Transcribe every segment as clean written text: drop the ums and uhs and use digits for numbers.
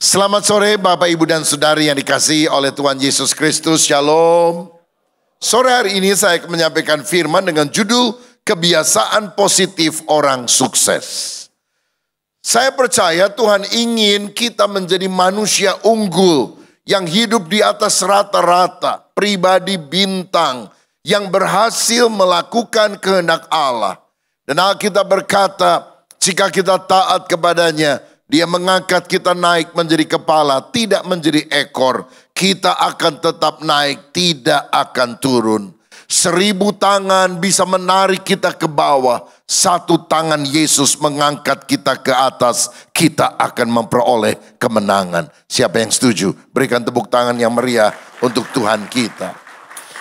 Selamat sore Bapak, Ibu, dan Saudari yang dikasihi oleh Tuhan Yesus Kristus. Shalom. Sore hari ini saya akan menyampaikan firman dengan judul Kebiasaan Positif Orang Sukses. Saya percaya Tuhan ingin kita menjadi manusia unggul yang hidup di atas rata-rata, pribadi bintang yang berhasil melakukan kehendak Allah. Dan Alkitab berkata, jika kita taat kepadanya, Dia mengangkat kita naik menjadi kepala, tidak menjadi ekor. Kita akan tetap naik, tidak akan turun. 1000 tangan bisa menarik kita ke bawah. 1 tangan Yesus mengangkat kita ke atas. Kita akan memperoleh kemenangan. Siapa yang setuju? Berikan tepuk tangan yang meriah untuk Tuhan kita.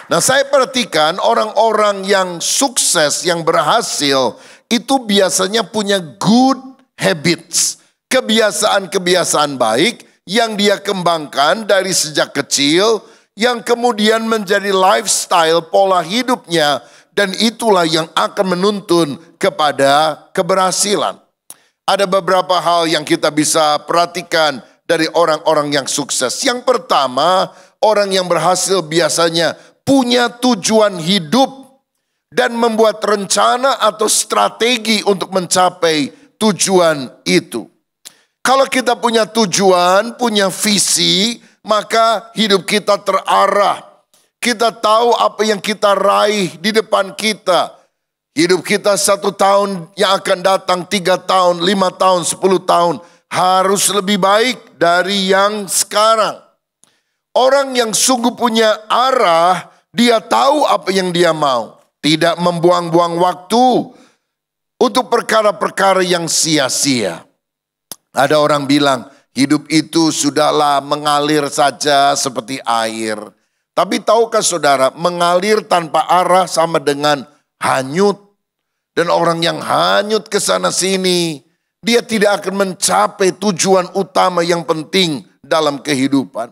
Nah, saya perhatikan orang-orang yang sukses, yang berhasil, itu biasanya punya good habits. Kebiasaan-kebiasaan baik yang dia kembangkan dari sejak kecil, yang kemudian menjadi lifestyle, pola hidupnya, dan itulah yang akan menuntun kepada keberhasilan. Ada beberapa hal yang kita bisa perhatikan dari orang-orang yang sukses. Yang pertama, orang yang berhasil biasanya punya tujuan hidup dan membuat rencana atau strategi untuk mencapai tujuan itu. Kalau kita punya tujuan, punya visi, maka hidup kita terarah. Kita tahu apa yang kita raih di depan kita. Hidup kita 1 tahun yang akan datang, 3 tahun, 5 tahun, 10 tahun. Harus lebih baik dari yang sekarang. Orang yang sungguh punya arah, dia tahu apa yang dia mau. Tidak membuang-buang waktu untuk perkara-perkara yang sia-sia. Ada orang bilang, hidup itu sudahlah mengalir saja seperti air. Tapi tahukah saudara, mengalir tanpa arah sama dengan hanyut. Dan orang yang hanyut ke sana sini, dia tidak akan mencapai tujuan utama yang penting dalam kehidupan.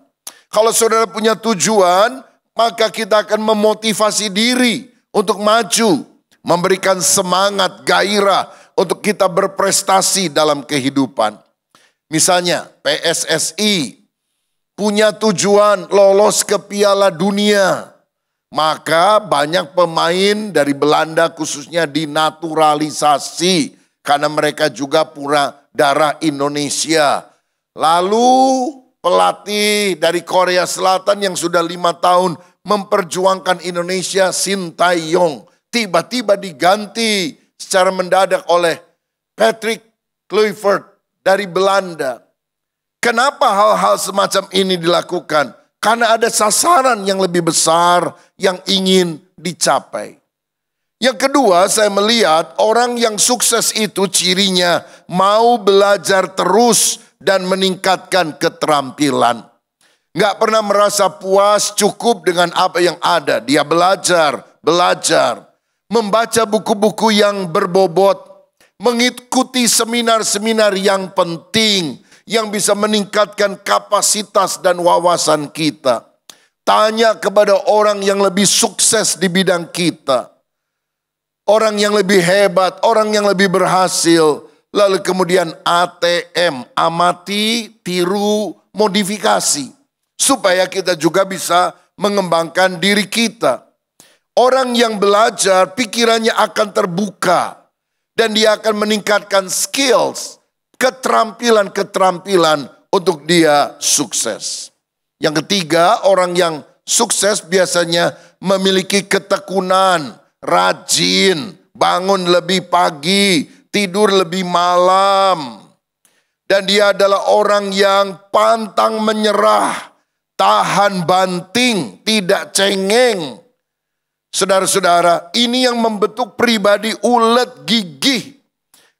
Kalau saudara punya tujuan, maka kita akan memotivasi diri untuk maju. Memberikan semangat, gairah untuk kita berprestasi dalam kehidupan. Misalnya PSSI punya tujuan lolos ke Piala Dunia. Maka banyak pemain dari Belanda khususnya dinaturalisasi. Karena mereka juga pura darah Indonesia. Lalu pelatih dari Korea Selatan yang sudah 5 tahun memperjuangkan Indonesia, Shin Tae-yong, tiba-tiba diganti secara mendadak oleh Patrick Kluivert dari Belanda. Kenapa hal-hal semacam ini dilakukan? Karena ada sasaran yang lebih besar yang ingin dicapai. Yang kedua, saya melihat orang yang sukses itu cirinya mau belajar terus dan meningkatkan keterampilan. Nggak pernah merasa puas cukup dengan apa yang ada. Dia belajar. Membaca buku-buku yang berbobot. Mengikuti seminar-seminar yang penting yang bisa meningkatkan kapasitas dan wawasan kita. Tanya kepada orang yang lebih sukses di bidang kita. Orang yang lebih hebat, orang yang lebih berhasil. Lalu kemudian ATM, amati, tiru, modifikasi. Supaya kita juga bisa mengembangkan diri kita. Orang yang belajar pikirannya akan terbuka. Dan dia akan meningkatkan skills, keterampilan-keterampilan untuk dia sukses. Yang ketiga, orang yang sukses biasanya memiliki ketekunan, rajin, bangun lebih pagi, tidur lebih malam. Dan dia adalah orang yang pantang menyerah, tahan banting, tidak cengeng. Saudara-saudara, ini yang membentuk pribadi ulet gigih.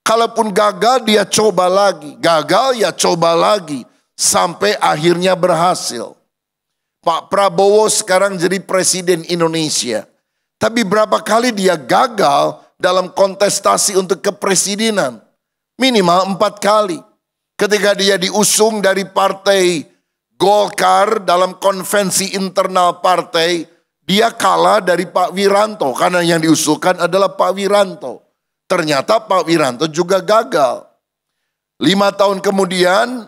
Kalaupun gagal, dia coba lagi. Gagal, ya coba lagi. Sampai akhirnya berhasil. Pak Prabowo sekarang jadi presiden Indonesia. Tapi berapa kali dia gagal dalam kontestasi untuk kepresidenan? Minimal 4 kali. Ketika dia diusung dari partai Golkar dalam konvensi internal partai, dia kalah dari Pak Wiranto karena yang diusulkan adalah Pak Wiranto. Ternyata Pak Wiranto juga gagal. 5 tahun kemudian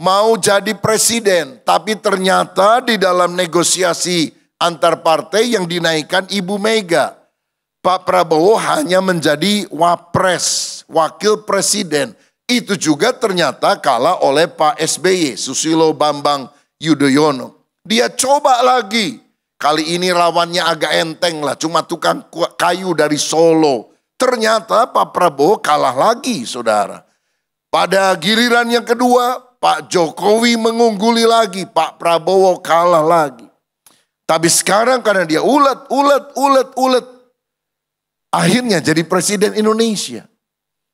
mau jadi presiden, tapi ternyata di dalam negosiasi antar partai yang dinaikkan Ibu Mega, Pak Prabowo hanya menjadi wapres, wakil presiden. Itu juga ternyata kalah oleh Pak SBY, Susilo Bambang Yudhoyono. Dia coba lagi. Kali ini lawannya agak enteng lah, cuma tukang kayu dari Solo. Ternyata Pak Prabowo kalah lagi, saudara. Pada giliran yang kedua, Pak Jokowi mengungguli lagi, Pak Prabowo kalah lagi. Tapi sekarang karena dia ulet, akhirnya jadi presiden Indonesia.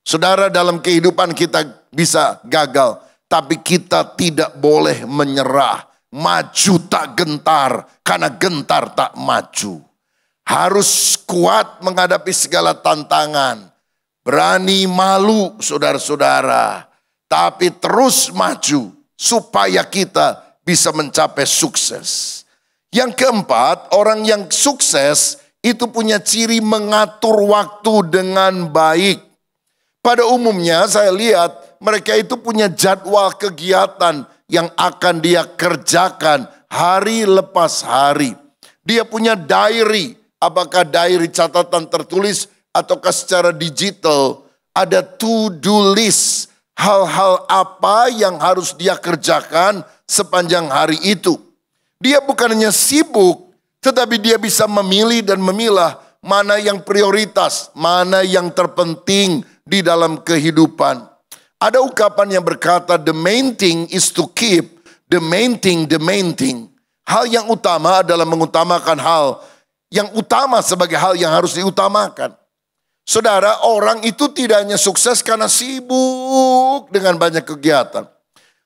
Saudara, dalam kehidupan kita bisa gagal, tapi kita tidak boleh menyerah. Maju tak gentar, karena gentar tak maju. Harus kuat menghadapi segala tantangan. Berani malu, saudara-saudara. Tapi terus maju, supaya kita bisa mencapai sukses. Yang keempat, orang yang sukses itu punya ciri mengatur waktu dengan baik. Pada umumnya saya lihat mereka itu punya jadwal kegiatan yang akan dia kerjakan hari lepas hari. Dia punya diary, apakah diary catatan tertulis ataukah secara digital. Ada to-do list, hal-hal apa yang harus dia kerjakan sepanjang hari itu. Dia bukan hanya sibuk, tetapi dia bisa memilih dan memilah mana yang prioritas, mana yang terpenting di dalam kehidupan. Ada ungkapan yang berkata, the main thing is to keep, the main thing, the main thing. Hal yang utama adalah mengutamakan hal yang utama sebagai hal yang harus diutamakan. Saudara, orang itu tidak hanya sukses karena sibuk dengan banyak kegiatan.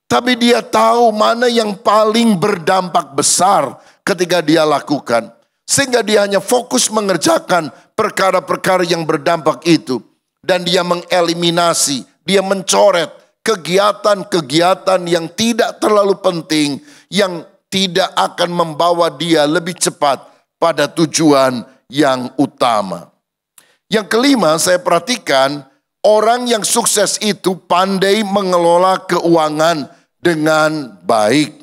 Tapi dia tahu mana yang paling berdampak besar ketika dia lakukan. Sehingga dia hanya fokus mengerjakan perkara-perkara yang berdampak itu. Dan dia mengeliminasi, dia mencoret kegiatan-kegiatan yang tidak terlalu penting, yang tidak akan membawa dia lebih cepat pada tujuan yang utama. Yang kelima, saya perhatikan orang yang sukses itu pandai mengelola keuangan dengan baik.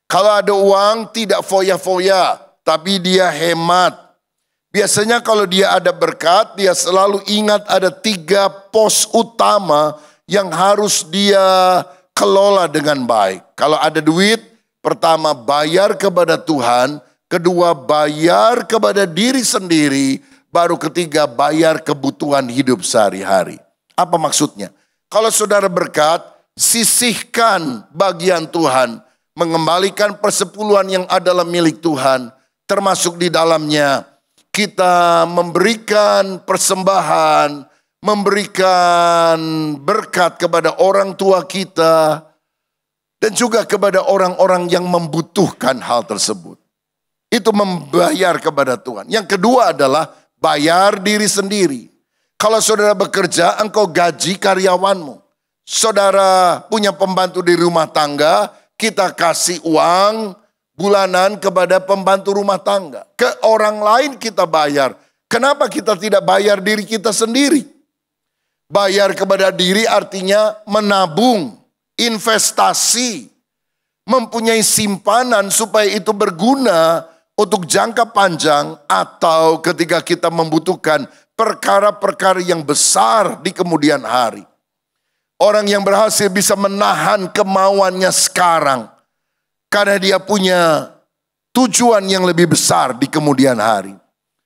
Kalau ada uang tidak foya-foya, tapi dia hemat. Biasanya kalau dia ada berkat, dia selalu ingat ada 3 pos utama yang harus dia kelola dengan baik. Kalau ada duit, pertama bayar kepada Tuhan, kedua bayar kepada diri sendiri, baru ketiga bayar kebutuhan hidup sehari-hari. Apa maksudnya? Kalau saudara berkat, sisihkan bagian Tuhan, mengembalikan persepuluhan yang adalah milik Tuhan, termasuk di dalamnya kita memberikan persembahan, memberikan berkat kepada orang tua kita, dan juga kepada orang-orang yang membutuhkan hal tersebut. Itu membayar kepada Tuhan. Yang kedua adalah bayar diri sendiri. Kalau saudara bekerja, engkau gaji karyawanmu. Saudara punya pembantu di rumah tangga, kita kasih uang bulanan kepada pembantu rumah tangga. Ke orang lain kita bayar. Kenapa kita tidak bayar diri kita sendiri? Bayar kepada diri artinya menabung, investasi, mempunyai simpanan supaya itu berguna untuk jangka panjang atau ketika kita membutuhkan perkara-perkara yang besar di kemudian hari. Orang yang berhasil bisa menahan kemauannya sekarang karena dia punya tujuan yang lebih besar di kemudian hari.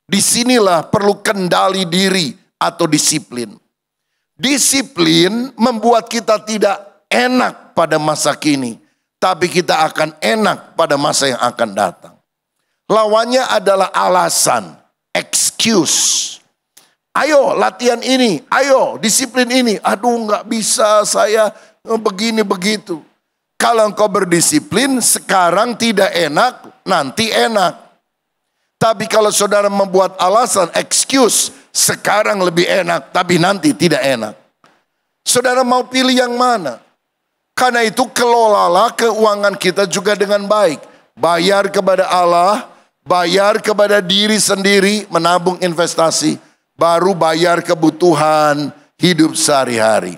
Disinilah perlu kendali diri atau disiplin. Disiplin membuat kita tidak enak pada masa kini, tapi kita akan enak pada masa yang akan datang. Lawannya adalah alasan, excuse. Ayo latihan ini, ayo disiplin ini. Aduh gak bisa saya begini begitu. Kalau engkau berdisiplin sekarang tidak enak, nanti enak. Tapi kalau saudara membuat alasan, excuse, sekarang lebih enak, tapi nanti tidak enak. Saudara mau pilih yang mana? Karena itu kelolalah keuangan kita juga dengan baik. Bayar kepada Allah, bayar kepada diri sendiri, menabung investasi. Baru bayar kebutuhan hidup sehari-hari.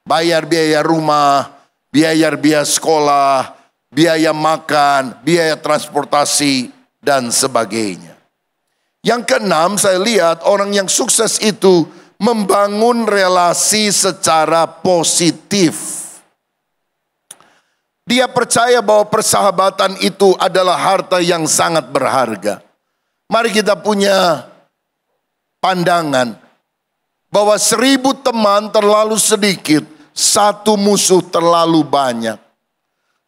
Bayar biaya rumah, biaya sekolah, biaya makan, biaya transportasi, dan sebagainya. Yang keenam, saya lihat orang yang sukses itu membangun relasi secara positif. Dia percaya bahwa persahabatan itu adalah harta yang sangat berharga. Mari kita punya pandangan bahwa 1000 teman terlalu sedikit, 1 musuh terlalu banyak.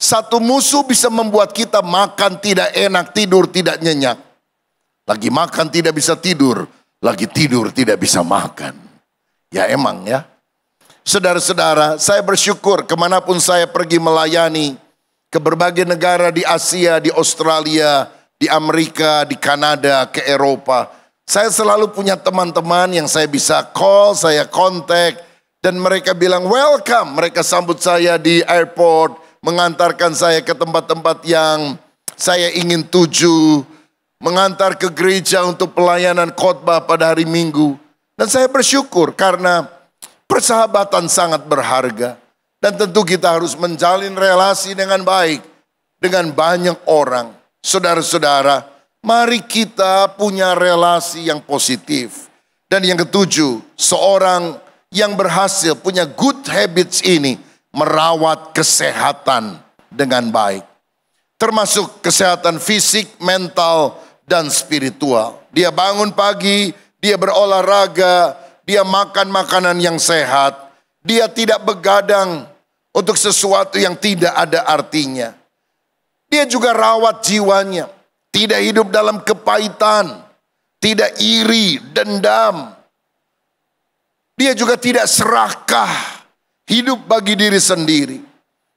1 musuh bisa membuat kita makan tidak enak, tidur tidak nyenyak. Lagi makan tidak bisa tidur, lagi tidur tidak bisa makan. Ya emang ya. Saudara-saudara, saya bersyukur kemanapun saya pergi melayani, ke berbagai negara di Asia, di Australia, di Amerika, di Kanada, ke Eropa. Saya selalu punya teman-teman yang saya bisa call, saya kontak, dan mereka bilang welcome. Mereka sambut saya di airport, mengantarkan saya ke tempat-tempat yang saya ingin tuju, mengantar ke gereja untuk pelayanan khotbah pada hari Minggu. Dan saya bersyukur karena persahabatan sangat berharga. Dan tentu kita harus menjalin relasi dengan baik dengan banyak orang. Saudara-saudara, mari kita punya relasi yang positif. Dan yang ketujuh, seorang yang berhasil punya good habits ini merawat kesehatan dengan baik. Termasuk kesehatan fisik, mental, dan spiritual. Dia bangun pagi, dia berolahraga, dia makan makanan yang sehat. Dia tidak begadang untuk sesuatu yang tidak ada artinya. Dia juga rawat jiwanya. Tidak hidup dalam kepahitan. Tidak iri, dendam. Dia juga tidak serakah. Hidup bagi diri sendiri.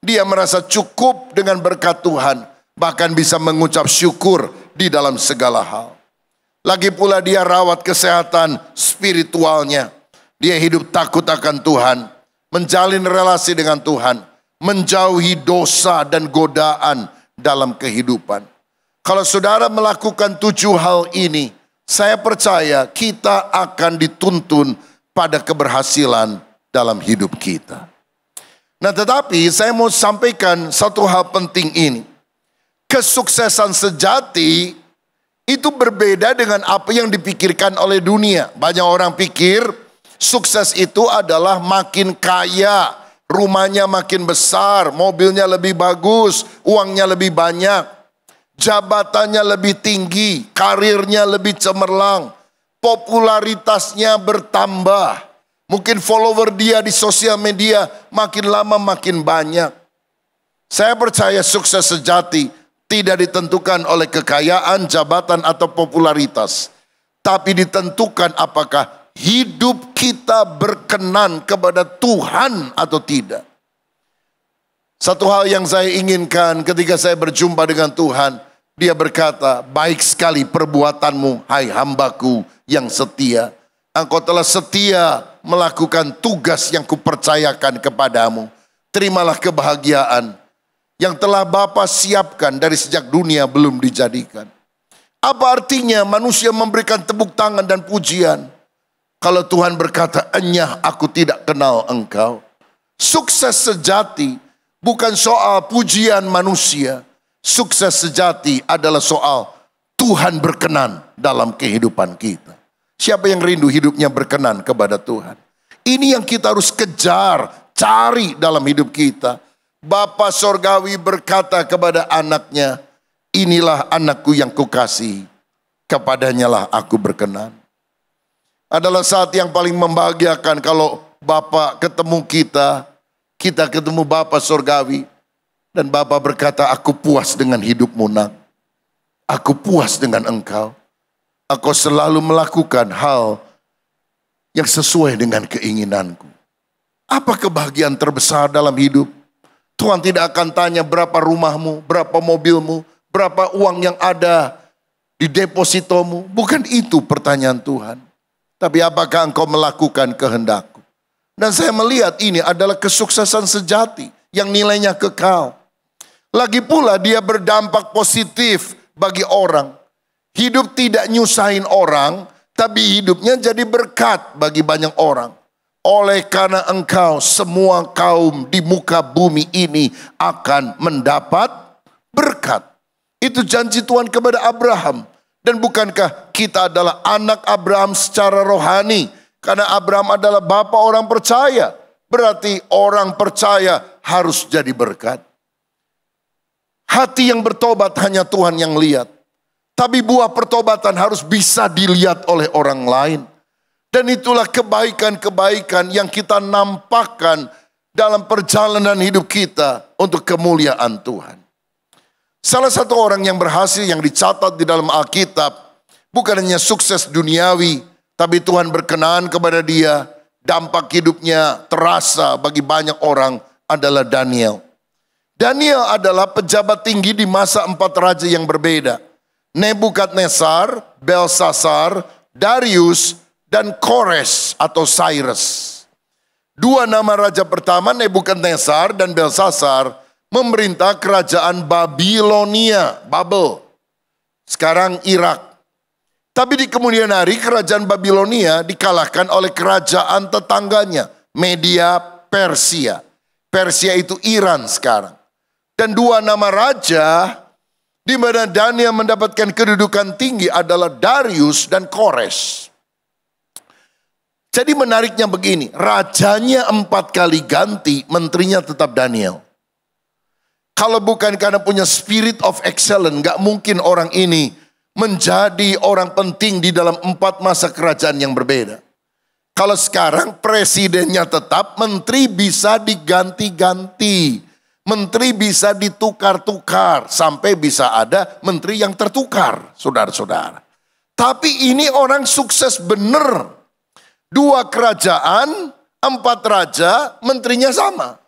Dia merasa cukup dengan berkat Tuhan. Bahkan bisa mengucap syukur di dalam segala hal. Lagi pula dia rawat kesehatan spiritualnya. Dia hidup takut akan Tuhan. Menjalin relasi dengan Tuhan. Menjauhi dosa dan godaan dalam kehidupan. Kalau saudara melakukan 7 hal ini, saya percaya kita akan dituntun pada keberhasilan dalam hidup kita. Nah, tetapi saya mau sampaikan satu hal penting ini. Kesuksesan sejati itu berbeda dengan apa yang dipikirkan oleh dunia. Banyak orang pikir sukses itu adalah makin kaya, rumahnya makin besar, mobilnya lebih bagus, uangnya lebih banyak, jabatannya lebih tinggi, karirnya lebih cemerlang, popularitasnya bertambah. Mungkin follower dia di sosial media makin lama makin banyak. Saya percaya sukses sejati tidak ditentukan oleh kekayaan, jabatan, atau popularitas. Tapi ditentukan apakah hidup kita berkenan kepada Tuhan atau tidak. Satu hal yang saya inginkan ketika saya berjumpa dengan Tuhan. Dia berkata, baik sekali perbuatanmu, hai hambaku yang setia. Engkau telah setia melakukan tugas yang kupercayakan kepadamu. Terimalah kebahagiaan yang telah Bapa siapkan dari sejak dunia belum dijadikan. Apa artinya manusia memberikan tepuk tangan dan pujian kalau Tuhan berkata, enyah aku tidak kenal engkau. Sukses sejati bukan soal pujian manusia. Sukses sejati adalah soal Tuhan berkenan dalam kehidupan kita. Siapa yang rindu hidupnya berkenan kepada Tuhan? Ini yang kita harus kejar, cari dalam hidup kita. Bapa Sorgawi berkata kepada anaknya, inilah anakku yang kukasihi, kepadanya lah aku berkenan. Adalah saat yang paling membahagiakan kalau Bapa ketemu kita, kita ketemu Bapa Sorgawi, dan Bapa berkata, aku puas dengan hidupmu nak, aku puas dengan engkau, aku selalu melakukan hal yang sesuai dengan keinginanku. Apa kebahagiaan terbesar dalam hidup? Tuhan tidak akan tanya berapa rumahmu, berapa mobilmu, berapa uang yang ada di depositomu. Bukan itu pertanyaan Tuhan. Tapi apakah engkau melakukan kehendakku? Dan saya melihat ini adalah kesuksesan sejati yang nilainya kekal. Lagi pula dia berdampak positif bagi orang. Hidup tidak nyusahin orang, tapi hidupnya jadi berkat bagi banyak orang. oleh karena engkau semua kaum di muka bumi ini akan mendapat berkat. Itu janji Tuhan kepada Abraham. Dan bukankah kita adalah anak Abraham secara rohani? Karena Abraham adalah bapa orang percaya. Berarti orang percaya harus jadi berkat. Hati yang bertobat hanya Tuhan yang lihat. Tapi buah pertobatan harus bisa dilihat oleh orang lain. Dan itulah kebaikan-kebaikan yang kita nampakkan dalam perjalanan hidup kita untuk kemuliaan Tuhan. Salah satu orang yang berhasil yang dicatat di dalam Alkitab, bukan hanya sukses duniawi, tapi Tuhan berkenan kepada dia, dampak hidupnya terasa bagi banyak orang adalah Daniel. Daniel adalah pejabat tinggi di masa 4 raja yang berbeda. Nebukadnezar, Belsasar, Darius, dan Kores atau Cyrus. 2 nama raja pertama, Nebukadnezar dan Belsasar, memerintah kerajaan Babilonia, Babel. Sekarang Irak. Tapi di kemudian hari kerajaan Babilonia dikalahkan oleh kerajaan tetangganya, Media Persia. Persia itu Iran sekarang. Dan 2 nama raja di mana Daniel mendapatkan kedudukan tinggi adalah Darius dan Kores. Jadi menariknya begini, rajanya 4 kali ganti, menterinya tetap Daniel. Kalau bukan karena punya spirit of excellence, gak mungkin orang ini menjadi orang penting di dalam 4 masa kerajaan yang berbeda. Kalau sekarang presidennya tetap, menteri bisa diganti-ganti. Menteri bisa ditukar-tukar, sampai bisa ada menteri yang tertukar, saudara-saudara. Tapi ini orang sukses bener. 2 kerajaan, 4 raja, menterinya sama.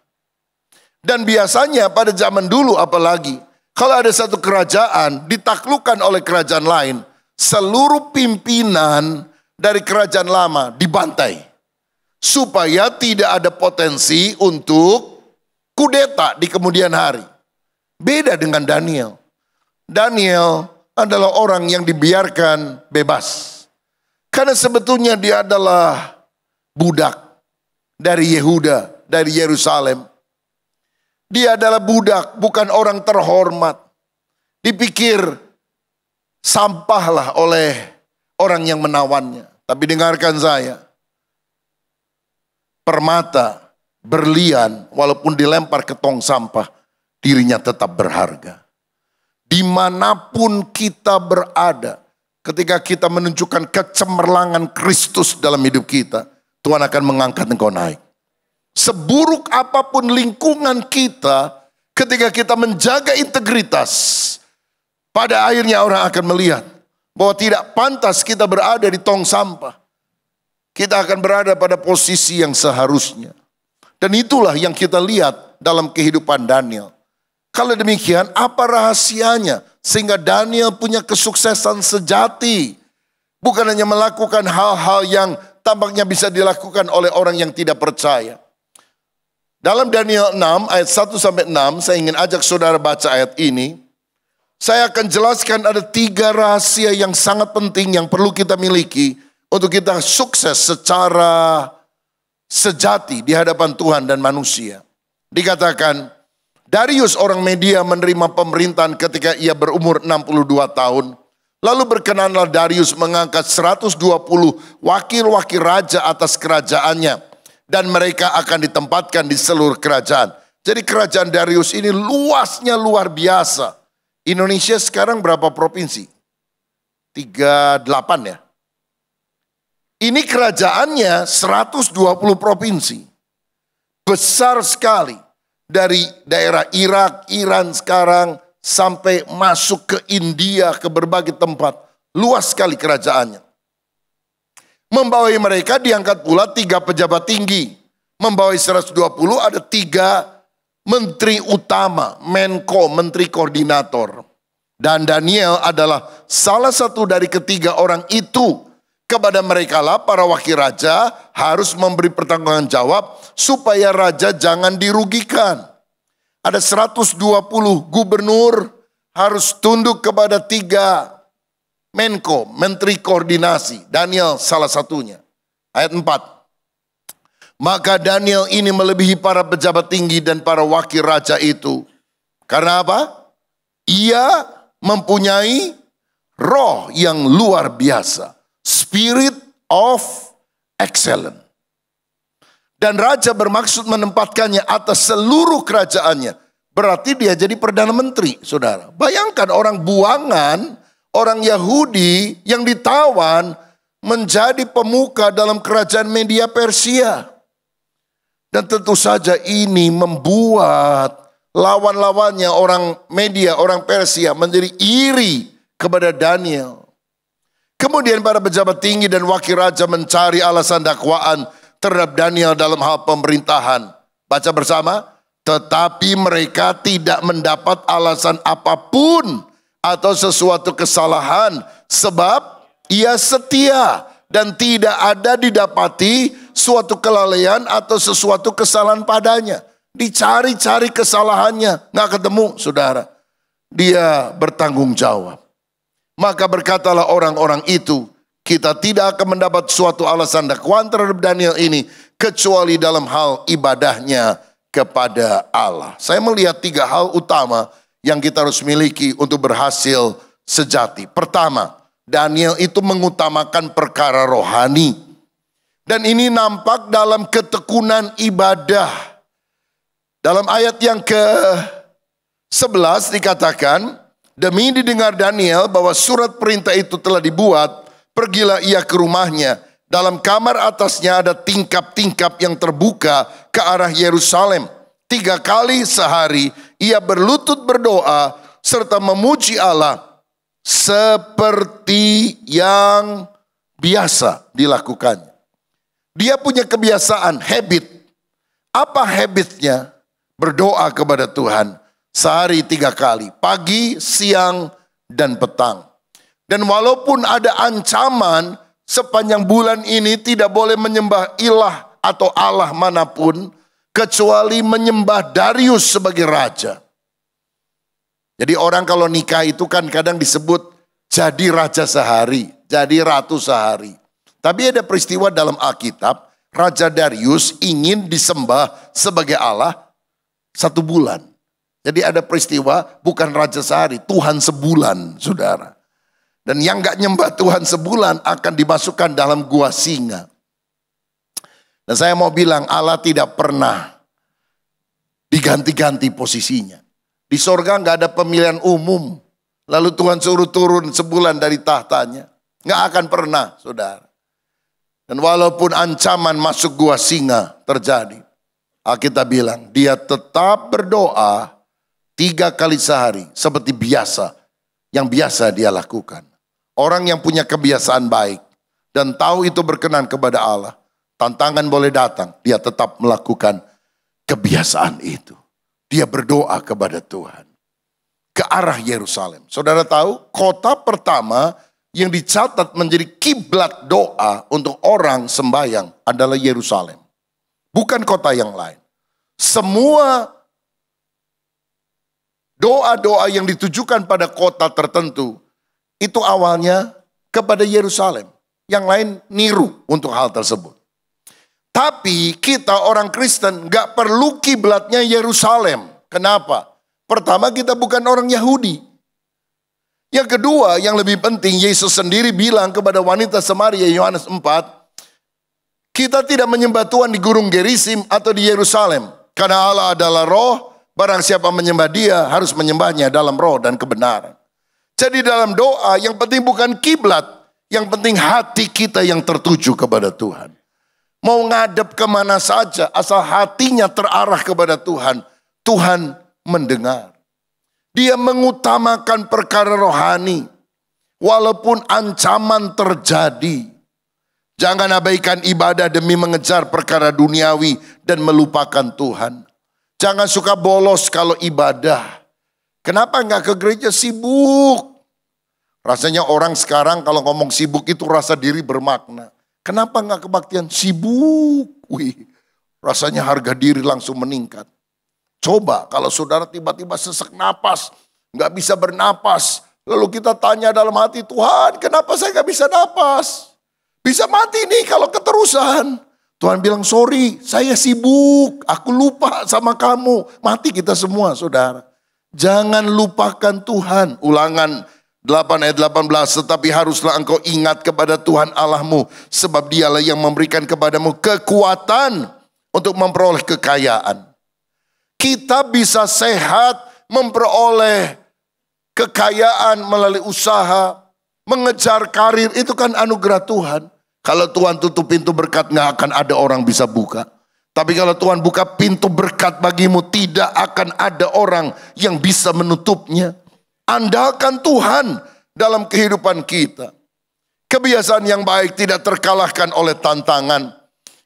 Dan biasanya pada zaman dulu apalagi, kalau ada satu kerajaan ditaklukkan oleh kerajaan lain, seluruh pimpinan dari kerajaan lama dibantai. Supaya tidak ada potensi untuk kudeta di kemudian hari. Beda dengan Daniel. Daniel adalah orang yang dibiarkan bebas. Karena sebetulnya dia adalah budak dari Yehuda, dari Yerusalem. Dia adalah budak, bukan orang terhormat. Dipikir sampahlah oleh orang yang menawannya. Tapi dengarkan saya. Permata, berlian, walaupun dilempar ke tong sampah, dirinya tetap berharga. Dimanapun kita berada, ketika kita menunjukkan kecemerlangan Kristus dalam hidup kita, Tuhan akan mengangkat engkau naik. Seburuk apapun lingkungan kita, ketika kita menjaga integritas, pada akhirnya orang akan melihat bahwa tidak pantas kita berada di tong sampah. Kita akan berada pada posisi yang seharusnya. Dan itulah yang kita lihat dalam kehidupan Daniel. Kalau demikian, apa rahasianya? Sehingga Daniel punya kesuksesan sejati. Bukan hanya melakukan hal-hal yang tampaknya bisa dilakukan oleh orang yang tidak percaya. Dalam Daniel 6 ayat 1-6, saya ingin ajak saudara baca ayat ini. Saya akan jelaskan ada 3 rahasia yang sangat penting yang perlu kita miliki untuk kita sukses secara sejati di hadapan Tuhan dan manusia. Dikatakan, Darius orang Media menerima pemerintahan ketika ia berumur 62 tahun. Lalu berkenanlah Darius mengangkat 120 wakil-wakil raja atas kerajaannya. Dan mereka akan ditempatkan di seluruh kerajaan. Jadi kerajaan Darius ini luasnya luar biasa. Indonesia sekarang berapa provinsi? 38 ya. Ini kerajaannya 120 provinsi. Besar sekali. Dari daerah Irak, Iran sekarang sampai masuk ke India, ke berbagai tempat. Luas sekali kerajaannya. Membawai mereka diangkat pula 3 pejabat tinggi. Membawai 120 ada 3 menteri utama, Menko, menteri koordinator. Dan Daniel adalah salah satu dari ketiga orang itu. Kepada mereka lah para wakil raja harus memberi pertanggungan jawab supaya raja jangan dirugikan. Ada 120 gubernur harus tunduk kepada 3 Menko, menteri koordinasi. Daniel salah satunya. Ayat 4. Maka Daniel ini melebihi para pejabat tinggi dan para wakil raja itu. Karena apa? Ia mempunyai roh yang luar biasa. Spirit of excellence. Dan raja bermaksud menempatkannya atas seluruh kerajaannya. Berarti dia jadi Perdana Menteri, saudara. Bayangkan orang buangan, orang Yahudi yang ditawan menjadi pemuka dalam kerajaan Media Persia. Dan tentu saja ini membuat lawan-lawannya orang Media, orang Persia menjadi iri kepada Daniel. Kemudian para pejabat tinggi dan wakil raja mencari alasan dakwaan terhadap Daniel dalam hal pemerintahan. Baca bersama. Tetapi mereka tidak mendapat alasan apapun atau sesuatu kesalahan. Sebab ia setia dan tidak ada didapati suatu kelalaian atau sesuatu kesalahan padanya. Dicari-cari kesalahannya, nggak ketemu, saudara. Dia bertanggung jawab. Maka berkatalah orang-orang itu, kita tidak akan mendapat suatu alasan dakwaan terhadap Daniel ini, kecuali dalam hal ibadahnya kepada Allah. Saya melihat 3 hal utama yang kita harus miliki untuk berhasil sejati. Pertama, Daniel itu mengutamakan perkara rohani. Dan ini nampak dalam ketekunan ibadah. Dalam ayat yang ke-11 dikatakan, demi didengar Daniel bahwa surat perintah itu telah dibuat, pergilah ia ke rumahnya. Dalam kamar atasnya ada tingkap-tingkap yang terbuka ke arah Yerusalem. 3 kali sehari ia berlutut berdoa serta memuji Allah seperti yang biasa dilakukannya. Dia punya kebiasaan, habit. Apa habitnya? Berdoa kepada Tuhan sehari 3 kali, pagi, siang, dan petang. Dan walaupun ada ancaman sepanjang bulan ini tidak boleh menyembah ilah atau Allah manapun, kecuali menyembah Darius sebagai raja. Jadi orang kalau nikah itu kan kadang disebut jadi raja sehari, jadi ratu sehari. Tapi ada peristiwa dalam Alkitab, Raja Darius ingin disembah sebagai Allah 1 bulan. Jadi ada peristiwa bukan raja sehari, Tuhan sebulan, saudara. Dan yang gak nyembah Tuhan sebulan akan dimasukkan dalam gua singa. Dan saya mau bilang Allah tidak pernah diganti-ganti posisinya. Di sorga gak ada pemilihan umum. Lalu Tuhan suruh turun sebulan dari tahtanya. Gak akan pernah, saudara. Dan walaupun ancaman masuk gua singa terjadi, Alkitab bilang dia tetap berdoa 3 kali sehari seperti biasa. Yang biasa dia lakukan. Orang yang punya kebiasaan baik dan tahu itu berkenan kepada Allah, tantangan boleh datang, dia tetap melakukan kebiasaan itu. Dia berdoa kepada Tuhan. Ke arah Yerusalem. Saudara tahu, kota pertama yang dicatat menjadi kiblat doa untuk orang sembahyang adalah Yerusalem. Bukan kota yang lain. Semua doa-doa yang ditujukan pada kota tertentu, itu awalnya kepada Yerusalem. Yang lain niru untuk hal tersebut. Tapi kita orang Kristen gak perlu kiblatnya Yerusalem. Kenapa? Pertama, kita bukan orang Yahudi. Yang kedua, yang lebih penting, Yesus sendiri bilang kepada wanita Samaria, Yohanes 4, kita tidak menyembah Tuhan di Gunung Gerizim atau di Yerusalem. Karena Allah adalah roh, barang siapa menyembah dia harus menyembahnya dalam roh dan kebenaran. Jadi dalam doa yang penting bukan kiblat, yang penting hati kita yang tertuju kepada Tuhan. Mau ngadep kemana saja, asal hatinya terarah kepada Tuhan, Tuhan mendengar. Dia mengutamakan perkara rohani, walaupun ancaman terjadi. Jangan abaikan ibadah demi mengejar perkara duniawi dan melupakan Tuhan. Jangan suka bolos kalau ibadah. Kenapa enggak ke gereja? Sibuk. Rasanya orang sekarang kalau ngomong sibuk itu rasa diri bermakna. Kenapa enggak kebaktian? Sibuk. Wih, rasanya harga diri langsung meningkat. Coba kalau saudara tiba-tiba sesak napas, enggak bisa bernapas. Lalu kita tanya dalam hati, Tuhan kenapa saya enggak bisa napas? Bisa mati nih kalau keterusan. Tuhan bilang, sorry, saya sibuk, aku lupa sama kamu. Mati kita semua, saudara. Jangan lupakan Tuhan. Ulangan 8 ayat 18, tetapi haruslah engkau ingat kepada Tuhan Allahmu, sebab dialah yang memberikan kepadamu kekuatan untuk memperoleh kekayaan. Kita bisa sehat, memperoleh kekayaan melalui usaha, mengejar karir, itu kan anugerah Tuhan. Kalau Tuhan tutup pintu berkat, nggak akan ada orang bisa buka. Tapi kalau Tuhan buka pintu berkat bagimu, tidak akan ada orang yang bisa menutupnya. Andalkan Tuhan dalam kehidupan kita. Kebiasaan yang baik tidak terkalahkan oleh tantangan.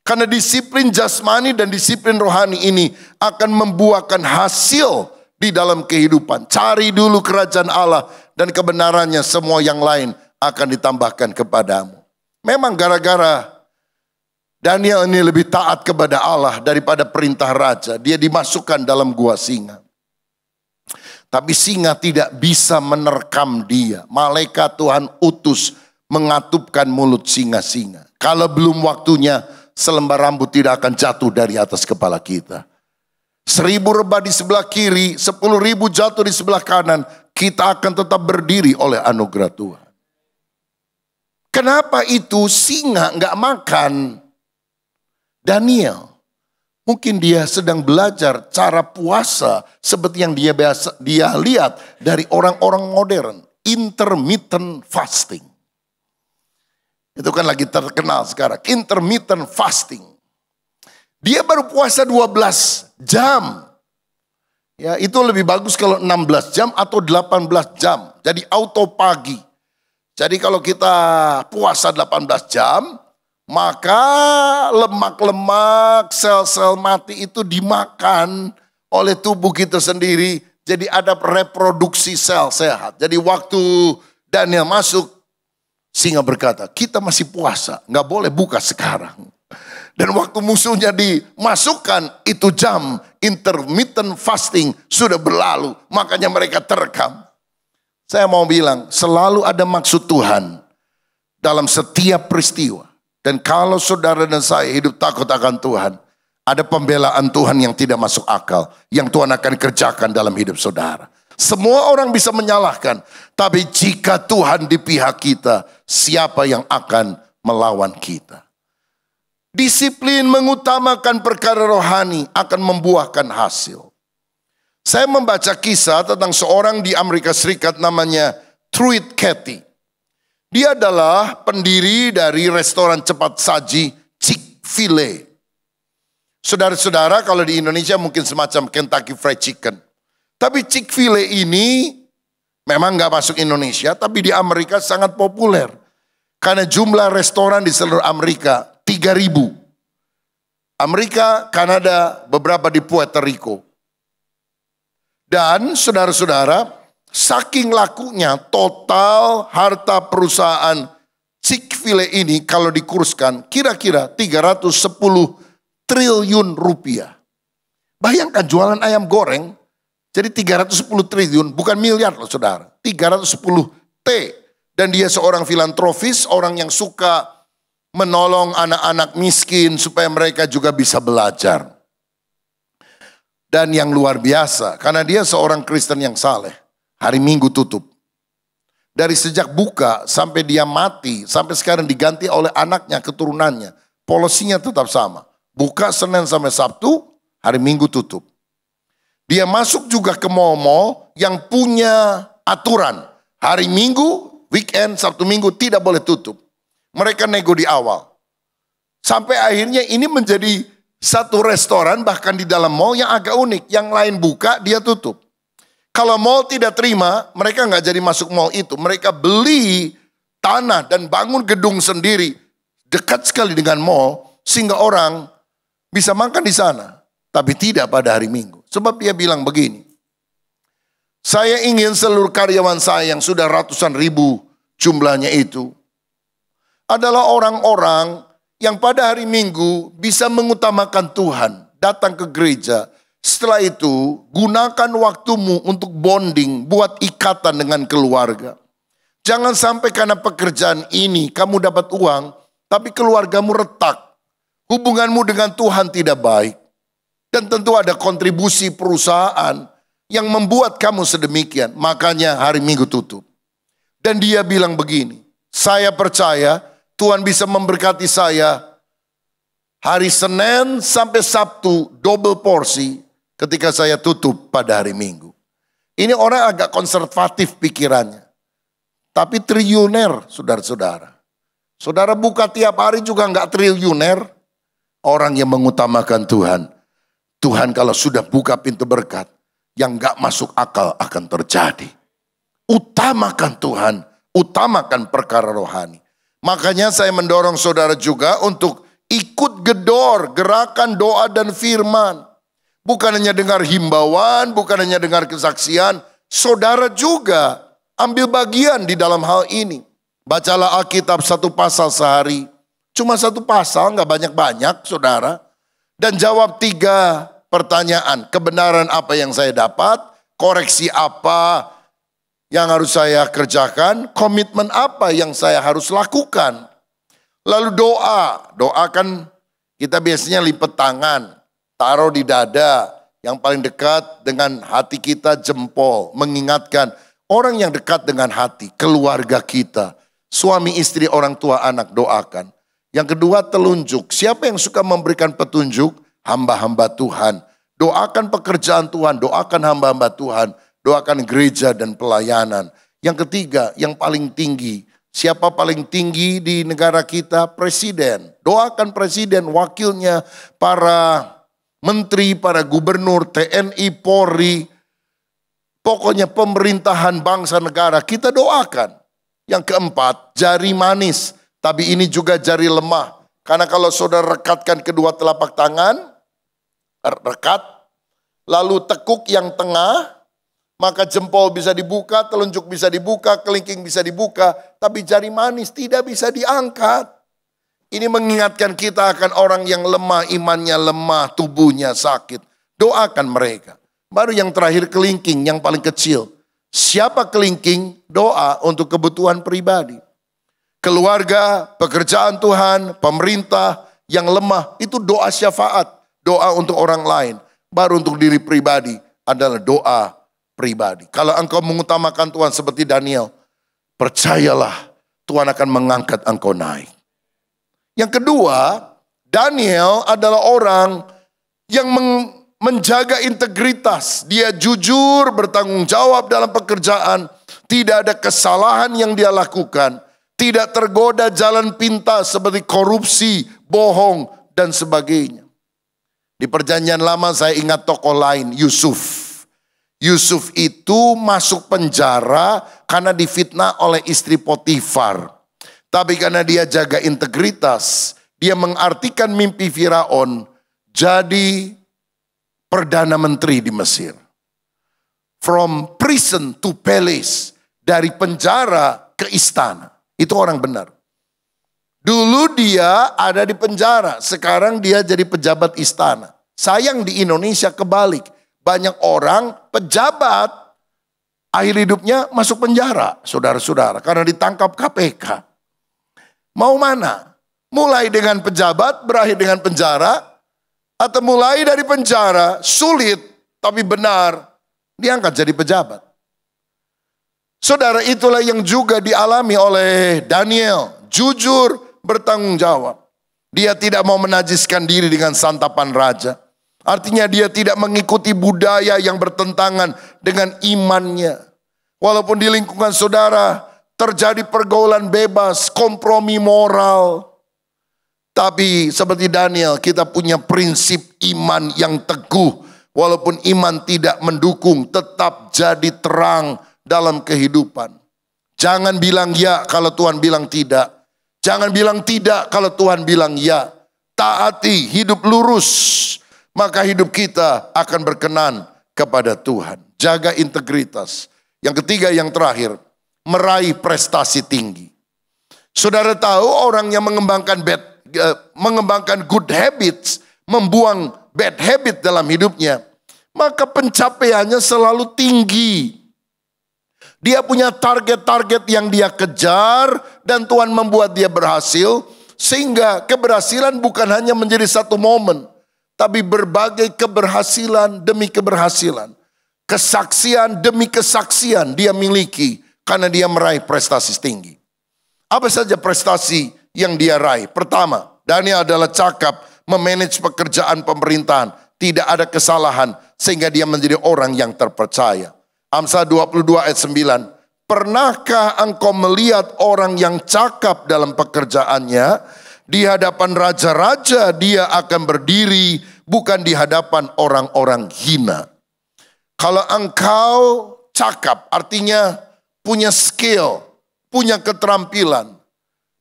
Karena disiplin jasmani dan disiplin rohani ini akan membuahkan hasil di dalam kehidupan. Cari dulu kerajaan Allah dan kebenarannya, semua yang lain akan ditambahkan kepadamu. Memang gara-gara Daniel ini lebih taat kepada Allah daripada perintah raja, dia dimasukkan dalam gua singa. Tapi singa tidak bisa menerkam dia. Malaikat Tuhan utus mengatupkan mulut singa-singa. Kalau belum waktunya, selembar rambut tidak akan jatuh dari atas kepala kita. 1000 rebah di sebelah kiri, 10.000 jatuh di sebelah kanan, kita akan tetap berdiri oleh anugerah Tuhan. Kenapa itu singa nggak makan Daniel? Mungkin dia sedang belajar cara puasa seperti yang dia lihat dari orang-orang modern, intermittent fasting. Itu kan lagi terkenal sekarang, intermittent fasting. Dia baru puasa 12 jam. Ya, itu lebih bagus kalau 16 jam atau 18 jam. Jadi auto pagi. Jadi kalau kita puasa 18 jam, maka lemak-lemak, sel-sel mati itu dimakan oleh tubuh kita sendiri. Jadi ada reproduksi sel sehat. Jadi waktu Daniel masuk, singa berkata, kita masih puasa, nggak boleh buka sekarang. Dan waktu musuhnya dimasukkan, itu jam intermittent fasting sudah berlalu. Makanya mereka terekam. Saya mau bilang, selalu ada maksud Tuhan dalam setiap peristiwa. Dan kalau saudara dan saya hidup takut akan Tuhan, ada pembelaan Tuhan yang tidak masuk akal, yang Tuhan akan kerjakan dalam hidup saudara. Semua orang bisa menyalahkan, tapi jika Tuhan di pihak kita, siapa yang akan melawan kita? Disiplin mengutamakan perkara rohani akan membuahkan hasil. Saya membaca kisah tentang seorang di Amerika Serikat namanya Truett Cathy. Dia adalah pendiri dari restoran cepat saji Chick-fil-A. Saudara-saudara, kalau di Indonesia mungkin semacam Kentucky Fried Chicken. Tapi Chick-fil-A ini memang gak masuk Indonesia, tapi di Amerika sangat populer. Karena jumlah restoran di seluruh Amerika 3.000. Amerika, Kanada, beberapa di Puerto Rico. Dan saudara-saudara, saking lakunya total harta perusahaan Chick-fil-A ini kalau dikurskan kira-kira 310 triliun rupiah. Bayangkan jualan ayam goreng jadi 310 triliun, bukan miliar loh saudara. 310 T. Dan dia seorang filantropis, orang yang suka menolong anak-anak miskin supaya mereka juga bisa belajar. Dan yang luar biasa, karena dia seorang Kristen yang saleh, hari Minggu tutup. Dari sejak buka sampai dia mati, sampai sekarang diganti oleh anaknya, keturunannya. Polisinya tetap sama. Buka Senin sampai Sabtu, hari Minggu tutup. Dia masuk juga ke mall-mall yang punya aturan. Hari Minggu, weekend, Sabtu Minggu tidak boleh tutup. Mereka nego di awal. Sampai akhirnya ini menjadi satu restoran bahkan di dalam mall yang agak unik. Yang lain buka, dia tutup. Kalau mall tidak terima, mereka nggak jadi masuk mall itu. Mereka beli tanah dan bangun gedung sendiri. Dekat sekali dengan mall, sehingga orang bisa makan di sana. Tapi tidak pada hari Minggu. Sebab dia bilang begini. Saya ingin seluruh karyawan saya yang sudah ratusan ribu jumlahnya itu. Adalah orang-orang yang pada hari Minggu bisa mengutamakan Tuhan, datang ke gereja. Setelah itu, gunakan waktumu untuk bonding, buat ikatan dengan keluarga. Jangan sampai karena pekerjaan ini kamu dapat uang, tapi keluargamu retak. hubunganmu dengan Tuhan tidak baik. Dan tentu ada kontribusi perusahaan yang membuat kamu sedemikian. Makanya hari Minggu tutup. Dan dia bilang begini, saya percaya Tuhan bisa memberkati saya hari Senin sampai Sabtu double porsi ketika saya tutup pada hari Minggu. Ini orang agak konservatif pikirannya. Tapi triliuner, saudara-saudara. Saudara buka tiap hari juga enggak triliuner. Orang yang mengutamakan Tuhan. Tuhan kalau sudah buka pintu berkat, yang enggak masuk akal akan terjadi. Utamakan Tuhan, utamakan perkara rohani. Makanya saya mendorong saudara juga untuk ikut gedor, gerakan doa dan firman. Bukan hanya dengar himbauan, bukan hanya dengar kesaksian. Saudara juga ambil bagian di dalam hal ini. Bacalah Alkitab 1 pasal sehari. Cuma 1 pasal, gak banyak-banyak saudara. Dan jawab 3 pertanyaan. Kebenaran apa yang saya dapat? Koreksi apa yang harus saya kerjakan? Komitmen apa yang saya harus lakukan? Lalu doa. Doa kan kita biasanya lipat tangan. Taruh di dada. Yang paling dekat dengan hati kita jempol. Mengingatkan orang yang dekat dengan hati. Keluarga kita. Suami, istri, orang tua, anak doakan. Yang kedua telunjuk. Siapa yang suka memberikan petunjuk? Hamba-hamba Tuhan. Doakan pekerjaan Tuhan, doakan hamba-hamba Tuhan, doakan gereja dan pelayanan. Yang ketiga, yang paling tinggi. Siapa paling tinggi di negara kita? Presiden. Doakan presiden, wakilnya, para menteri, para gubernur, TNI, Polri. Pokoknya pemerintahan bangsa negara kita doakan. Yang keempat, jari manis. Tapi ini juga jari lemah. Karena kalau saudara rekatkan kedua telapak tangan, rekat, lalu tekuk yang tengah, maka jempol bisa dibuka, telunjuk bisa dibuka, kelingking bisa dibuka, tapi jari manis tidak bisa diangkat. Ini mengingatkan kita akan orang yang lemah, imannya lemah, tubuhnya sakit. Doakan mereka. Baru yang terakhir kelingking, yang paling kecil. Siapa kelingking? Doa untuk kebutuhan pribadi. Keluarga, pekerjaan Tuhan, pemerintah yang lemah, itu doa syafaat. Doa untuk orang lain. Baru untuk diri pribadi adalah doa pribadi. Kalau engkau mengutamakan Tuhan seperti Daniel, percayalah Tuhan akan mengangkat engkau naik. Yang kedua, Daniel adalah orang yang menjaga integritas. Dia jujur, bertanggung jawab dalam pekerjaan. Tidak ada kesalahan yang dia lakukan. Tidak tergoda jalan pintas seperti korupsi, bohong, dan sebagainya. Di perjanjian lama saya ingat tokoh lain, Yusuf. Yusuf itu masuk penjara karena difitnah oleh istri Potifar. Tapi karena dia jaga integritas, dia mengartikan mimpi Firaun jadi perdana menteri di Mesir. From prison to palace, dari penjara ke istana. Itu orang benar. Dulu dia ada di penjara, sekarang dia jadi pejabat istana. Sayang di Indonesia kebalik. Banyak orang pejabat akhir hidupnya masuk penjara, saudara-saudara, karena ditangkap KPK. Mau mana? Mulai dengan pejabat, berakhir dengan penjara, atau mulai dari penjara, sulit tapi benar, diangkat jadi pejabat. Saudara, itulah yang juga dialami oleh Daniel. Jujur, bertanggung jawab. Dia tidak mau menajiskan diri dengan santapan raja. Artinya dia tidak mengikuti budaya yang bertentangan dengan imannya. Walaupun di lingkungan saudara terjadi pergaulan bebas, kompromi moral. Tapi seperti Daniel, kita punya prinsip iman yang teguh. Walaupun iman tidak mendukung, tetap jadi terang dalam kehidupan. Jangan bilang ya kalau Tuhan bilang tidak. Jangan bilang tidak kalau Tuhan bilang ya. Taati, hidup lurus. Maka hidup kita akan berkenan kepada Tuhan. Jaga integritas. Yang ketiga, yang terakhir, meraih prestasi tinggi. Saudara tahu orang yang mengembangkan good habits, membuang bad habit dalam hidupnya, maka pencapaiannya selalu tinggi. Dia punya target-target yang dia kejar dan Tuhan membuat dia berhasil Sehingga keberhasilan bukan hanya menjadi satu momen, tapi berbagai keberhasilan demi keberhasilan. Kesaksian demi kesaksian dia miliki karena dia meraih prestasi tinggi. Apa saja prestasi yang dia raih? Pertama, Daniel adalah cakap memanage pekerjaan pemerintahan. Tidak ada kesalahan sehingga dia menjadi orang yang terpercaya. Amsal 22 ayat 9. Pernahkah engkau melihat orang yang cakap dalam pekerjaannya? Di hadapan raja-raja dia akan berdiri, bukan di hadapan orang-orang hina. Kalau engkau cakap, artinya punya skill, punya keterampilan.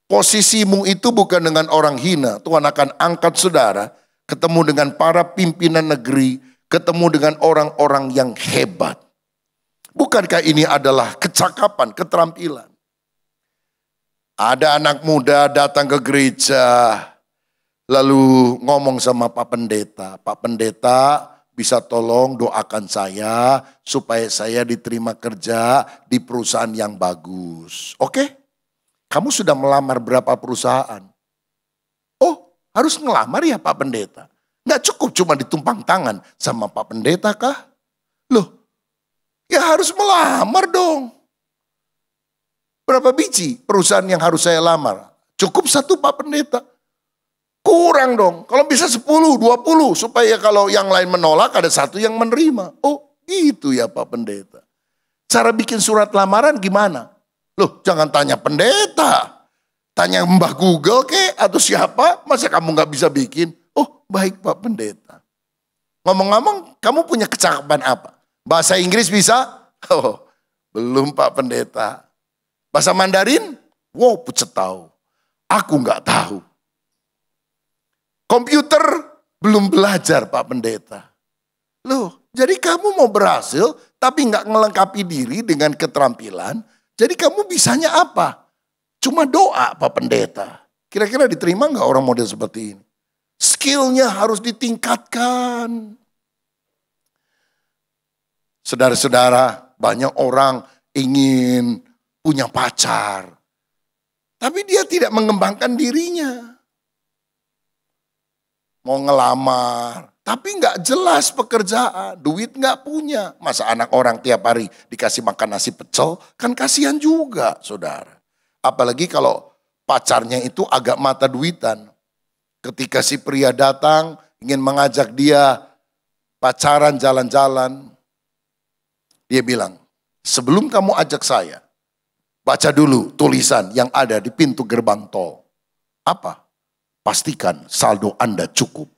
Posisimu itu bukan dengan orang hina. Tuhan akan angkat saudara, ketemu dengan para pimpinan negeri, ketemu dengan orang-orang yang hebat. Bukankah ini adalah kecakapan, keterampilan? Ada anak muda datang ke gereja, lalu ngomong sama Pak Pendeta. Pak Pendeta bisa tolong doakan saya supaya saya diterima kerja di perusahaan yang bagus. Oke? Kamu sudah melamar berapa perusahaan? Oh, harus ngelamar ya Pak Pendeta? Nggak cukup cuma ditumpang tangan sama Pak Pendeta kah? Loh, ya harus melamar dong. Berapa biji perusahaan yang harus saya lamar? Cukup satu Pak Pendeta? Kurang dong. Kalau bisa 10, 20 supaya kalau yang lain menolak ada satu yang menerima. Oh gitu ya Pak Pendeta. Cara bikin surat lamaran gimana? Loh jangan tanya pendeta. Tanya Mbah Google kek atau siapa. Masa kamu gak bisa bikin? Oh baik Pak Pendeta. Ngomong-ngomong kamu punya kecakapan apa? Bahasa Inggris bisa? Oh, belum Pak Pendeta. Bahasa Mandarin? Wow, pucet tahu. Aku nggak tahu. Komputer? Belum belajar Pak Pendeta. Loh, jadi kamu mau berhasil tapi nggak ngelengkapi diri dengan keterampilan. Jadi kamu bisanya apa? Cuma doa Pak Pendeta. Kira-kira diterima nggak orang model seperti ini? Skillnya harus ditingkatkan. Saudara-saudara, banyak orang ingin punya pacar. Tapi dia tidak mengembangkan dirinya. Mau ngelamar, tapi nggak jelas pekerjaan. Duit nggak punya. Masa anak orang tiap hari dikasih makan nasi pecel, kan kasihan juga saudara. Apalagi kalau pacarnya itu agak mata duitan. Ketika si pria datang, ingin mengajak dia pacaran jalan-jalan. Dia bilang, sebelum kamu ajak saya, baca dulu tulisan yang ada di pintu gerbang tol. Apa? Pastikan saldo Anda cukup.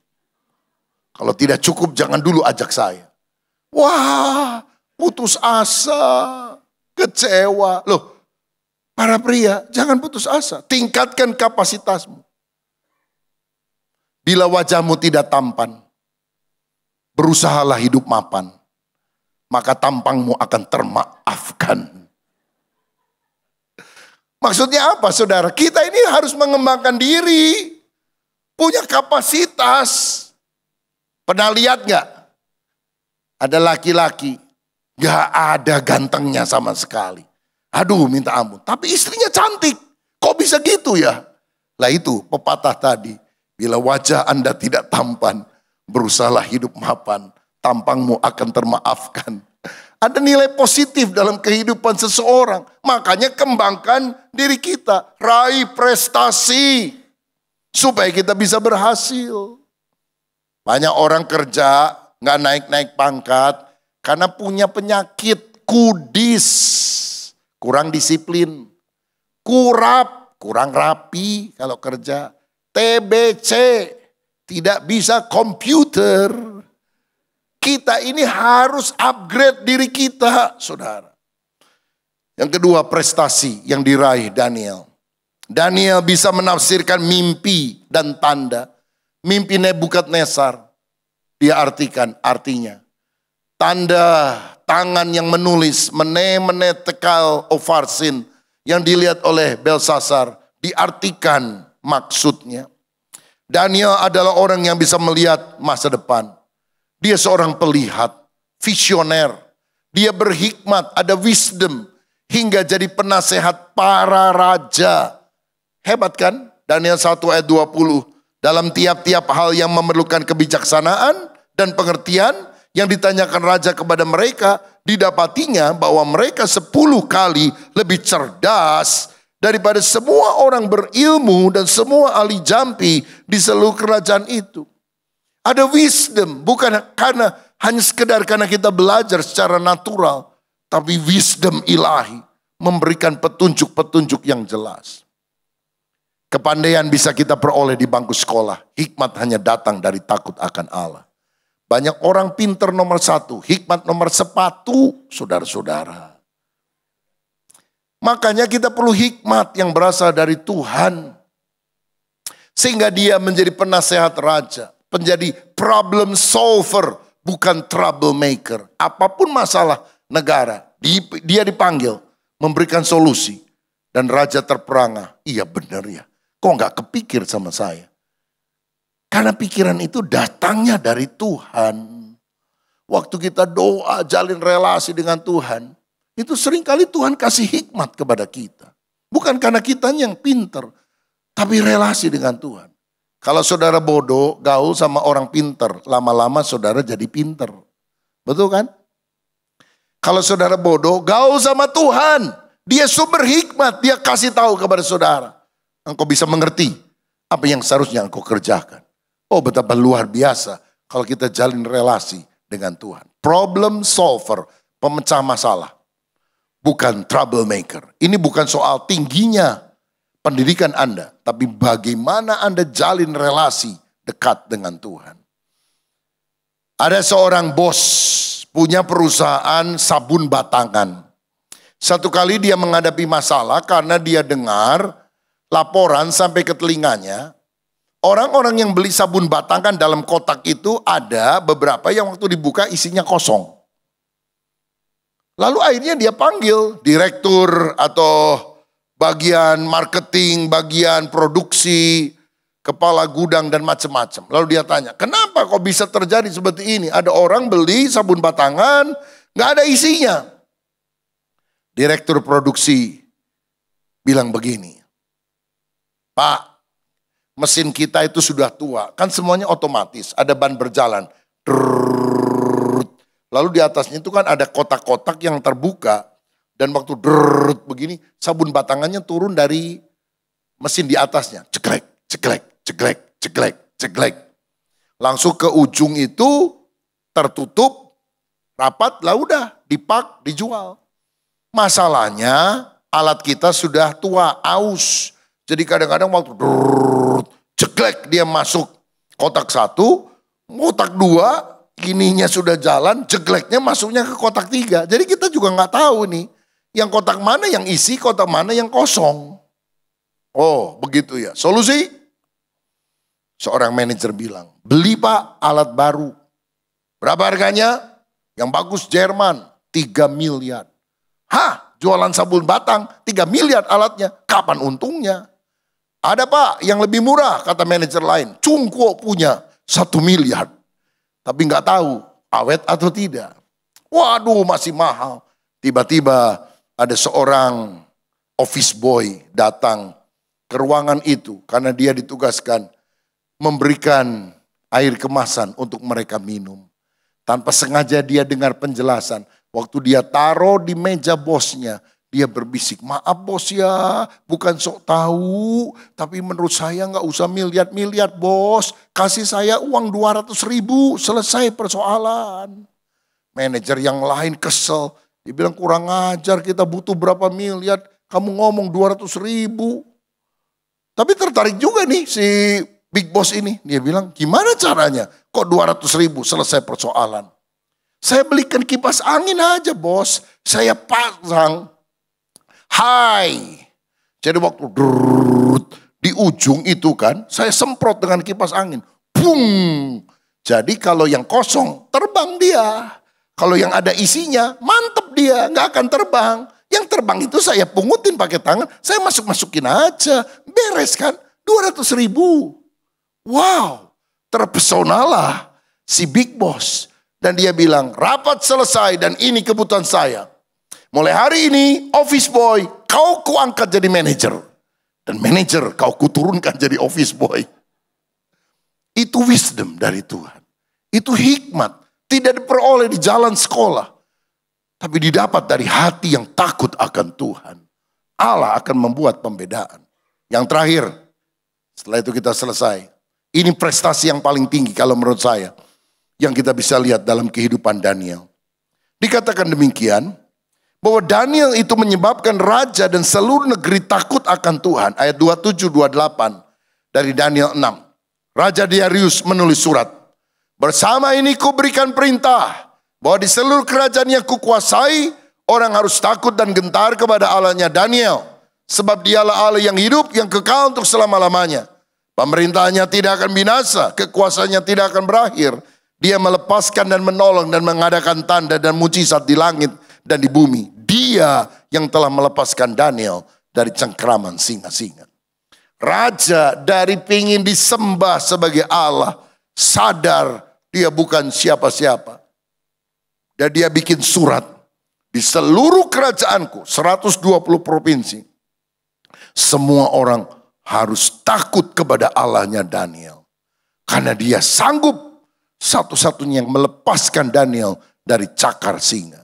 Kalau tidak cukup, jangan dulu ajak saya. Wah, putus asa, kecewa. Loh, para pria, jangan putus asa. Tingkatkan kapasitasmu. Bila wajahmu tidak tampan, berusahalah hidup mapan. Maka tampangmu akan termaafkan. Maksudnya apa saudara? Kita ini harus mengembangkan diri. Punya kapasitas. Pernah lihat gak? Ada laki-laki. Gak ada gantengnya sama sekali. Aduh minta ampun. Tapi istrinya cantik. Kok bisa gitu ya? Lah itu pepatah tadi. Bila wajah Anda tidak tampan. Berusahalah hidup mapan. Tampangmu akan termaafkan. Ada nilai positif dalam kehidupan seseorang. Makanya kembangkan diri kita. Raih prestasi. Supaya kita bisa berhasil. Banyak orang kerja gak naik-naik pangkat. Karena punya penyakit kudis. Kurang disiplin. Kurang rapi kalau kerja. TBC. Tidak bisa komputer. Kita ini harus upgrade diri kita, saudara. Yang kedua, prestasi yang diraih Daniel. Daniel bisa menafsirkan mimpi dan tanda. Mimpi Nebukadnezar, dia artinya. Tanda tangan yang menulis, mene tekal ofarsin, yang dilihat oleh Belsasar, diartikan maksudnya. Daniel adalah orang yang bisa melihat masa depan. Dia seorang pelihat, visioner. Dia berhikmat, ada wisdom. Hingga jadi penasehat para raja. Hebat kan? Daniel 1 ayat 20. Dalam tiap-tiap hal yang memerlukan kebijaksanaan dan pengertian yang ditanyakan raja kepada mereka, didapatinya bahwa mereka 10 kali lebih cerdas daripada semua orang berilmu dan semua ahli jampi di seluruh kerajaan itu. Ada wisdom, bukan hanya sekedar karena kita belajar secara natural, tapi wisdom ilahi memberikan petunjuk-petunjuk yang jelas. Kepandaian bisa kita peroleh di bangku sekolah, hikmat hanya datang dari takut akan Allah. Banyak orang pinter nomor 1, hikmat nomor sepatu, saudara-saudara. Makanya kita perlu hikmat yang berasal dari Tuhan. Sehingga dia menjadi penasehat raja, menjadi problem solver, bukan troublemaker. Apapun masalah negara, dia dipanggil memberikan solusi. Dan raja terperangah, iya benar ya, kok gak kepikir sama saya? Karena pikiran itu datangnya dari Tuhan. Waktu kita doa, jalin relasi dengan Tuhan, itu seringkali Tuhan kasih hikmat kepada kita. Bukan karena kita yang pinter, tapi relasi dengan Tuhan. Kalau saudara bodoh, gaul sama orang pinter, lama-lama saudara jadi pinter. Betul kan? Kalau saudara bodoh, gaul sama Tuhan. Dia sumber hikmat, dia kasih tahu kepada saudara. Engkau bisa mengerti apa yang seharusnya engkau kerjakan. Oh betapa luar biasa kalau kita jalin relasi dengan Tuhan. Problem solver, pemecah masalah. Bukan troublemaker. Ini bukan soal tingginya pendidikan Anda. Tapi bagaimana Anda jalin relasi dekat dengan Tuhan. Ada seorang bos punya perusahaan sabun batangan. Satu kali dia menghadapi masalah karena dia dengar laporan sampai ke telinganya. Orang-orang yang beli sabun batangan dalam kotak itu ada beberapa yang waktu dibuka isinya kosong. Lalu akhirnya dia panggil direktur atau bagian marketing, bagian produksi, kepala gudang dan macam-macam. Lalu dia tanya, kenapa kok bisa terjadi seperti ini? Ada orang beli sabun batangan, gak ada isinya. Direktur produksi bilang begini, Pak, mesin kita itu sudah tua, kan semuanya otomatis, ada ban berjalan. Lalu di atasnya itu kan ada kotak-kotak yang terbuka. Dan waktu begini, sabun batangannya turun dari mesin di atasnya. Ceklek, ceklek, ceklek, ceklek, ceklek. Langsung ke ujung itu tertutup, rapat, lah udah dipak, dijual. Masalahnya alat kita sudah tua, aus. Jadi kadang-kadang waktu ceklek dia masuk kotak 1, kotak 2, ininya sudah jalan, cekleknya masuknya ke kotak 3. Jadi kita juga nggak tahu nih, yang kotak mana yang isi, kotak mana yang kosong. Oh begitu ya, solusi? Seorang manajer bilang, beli Pak alat baru. Berapa harganya? Yang bagus Jerman, 3 miliar. Hah, jualan sabun batang, 3 miliar alatnya, kapan untungnya? Ada Pak yang lebih murah, kata manajer lain. Cungko punya 1 miliar. Tapi nggak tahu awet atau tidak. Waduh masih mahal. Tiba-tiba ada seorang office boy datang ke ruangan itu. Karena dia ditugaskan memberikan air kemasan untuk mereka minum. Tanpa sengaja dia dengar penjelasan. Waktu dia taruh di meja bosnya, dia berbisik, maaf bos ya, bukan sok tahu, tapi menurut saya nggak usah miliar-miliar bos, kasih saya uang 200.000, selesai persoalan. Manajer yang lain kesel, dia bilang kurang ajar, kita butuh berapa miliar, kamu ngomong 200.000. Tapi tertarik juga nih si big boss ini, dia bilang gimana caranya, kok 200.000 selesai persoalan. Saya belikan kipas angin aja bos. Saya pasang high. Jadi waktu di ujung itu kan, saya semprot dengan kipas angin. Bung. Jadi kalau yang kosong, terbang dia. Kalau yang ada isinya, mantep dia. Nggak akan terbang. Yang terbang itu saya pungutin pakai tangan. Saya masukin aja. Beres kan. 200.000. Wow. Terpesonalah si big boss. Dan dia bilang, rapat selesai dan ini kebutuhan saya. Mulai hari ini, office boy, kau kuangkat jadi manajer. Dan manajer kau kuturunkan jadi office boy. Itu wisdom dari Tuhan. Itu hikmat. Tidak diperoleh di jalan sekolah. Tapi didapat dari hati yang takut akan Tuhan. Allah akan membuat pembedaan. Yang terakhir, setelah itu kita selesai. Ini prestasi yang paling tinggi kalau menurut saya. Yang kita bisa lihat dalam kehidupan Daniel. Dikatakan demikian, bahwa Daniel itu menyebabkan raja dan seluruh negeri takut akan Tuhan. Ayat 27-28 dari Daniel 6. Raja Darius menulis surat. Bersama ini kuberikan perintah bahwa di seluruh kerajaan yang kukuasai, orang harus takut dan gentar kepada Allahnya Daniel. Sebab dialah Allah yang hidup, yang kekal untuk selama-lamanya. Pemerintahnya tidak akan binasa, kekuasaannya tidak akan berakhir. Dia melepaskan dan menolong dan mengadakan tanda dan mujizat di langit dan di bumi. Dia yang telah melepaskan Daniel dari cengkraman singa-singa. Raja dari pingin disembah sebagai Allah, sadar dia bukan siapa-siapa. Dan dia bikin surat di seluruh kerajaanku, 120 provinsi. Semua orang harus takut kepada Allahnya Daniel. Karena dia sanggup satu-satunya yang melepaskan Daniel dari cakar singa.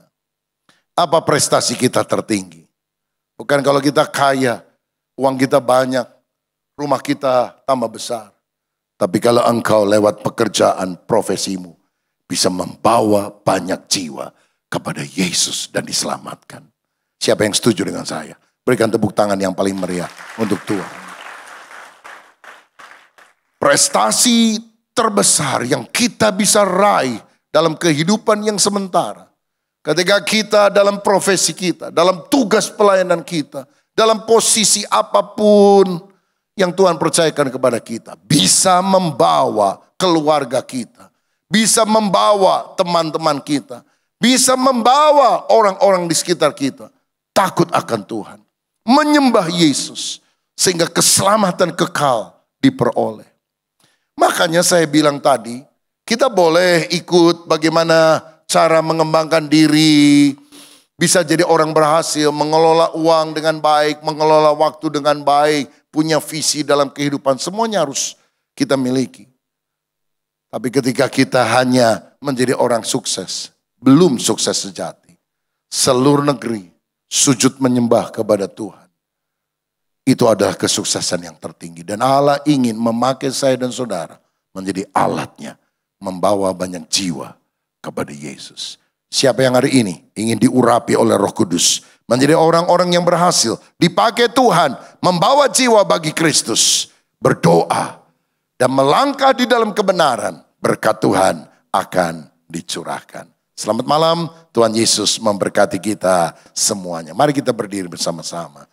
Apa prestasi kita tertinggi? Bukan kalau kita kaya, uang kita banyak, rumah kita tambah besar. Tapi kalau engkau lewat pekerjaan profesimu bisa membawa banyak jiwa kepada Yesus dan diselamatkan. Siapa yang setuju dengan saya? Berikan tepuk tangan yang paling meriah untuk Tuhan. Prestasi terbesar yang kita bisa raih dalam kehidupan yang sementara. Ketika kita dalam profesi kita, dalam tugas pelayanan kita, dalam posisi apapun yang Tuhan percayakan kepada kita, bisa membawa keluarga kita, bisa membawa teman-teman kita, bisa membawa orang-orang di sekitar kita takut akan Tuhan, menyembah Yesus, sehingga keselamatan kekal diperoleh. Makanya saya bilang tadi, kita boleh ikut bagaimana cara mengembangkan diri, bisa jadi orang berhasil, mengelola uang dengan baik, mengelola waktu dengan baik, punya visi dalam kehidupan, semuanya harus kita miliki. Tapi ketika kita hanya menjadi orang sukses, belum sukses sejati. Seluruh negeri sujud menyembah kepada Tuhan. Itu adalah kesuksesan yang tertinggi. Dan Allah ingin memakai saya dan saudara menjadi alatnya, membawa banyak jiwa kepada Yesus. Siapa yang hari ini ingin diurapi oleh Roh Kudus, menjadi orang-orang yang berhasil, dipakai Tuhan, membawa jiwa bagi Kristus, berdoa, dan melangkah di dalam kebenaran, berkat Tuhan akan dicurahkan. Selamat malam, Tuhan Yesus memberkati kita semuanya. Mari kita berdiri bersama-sama.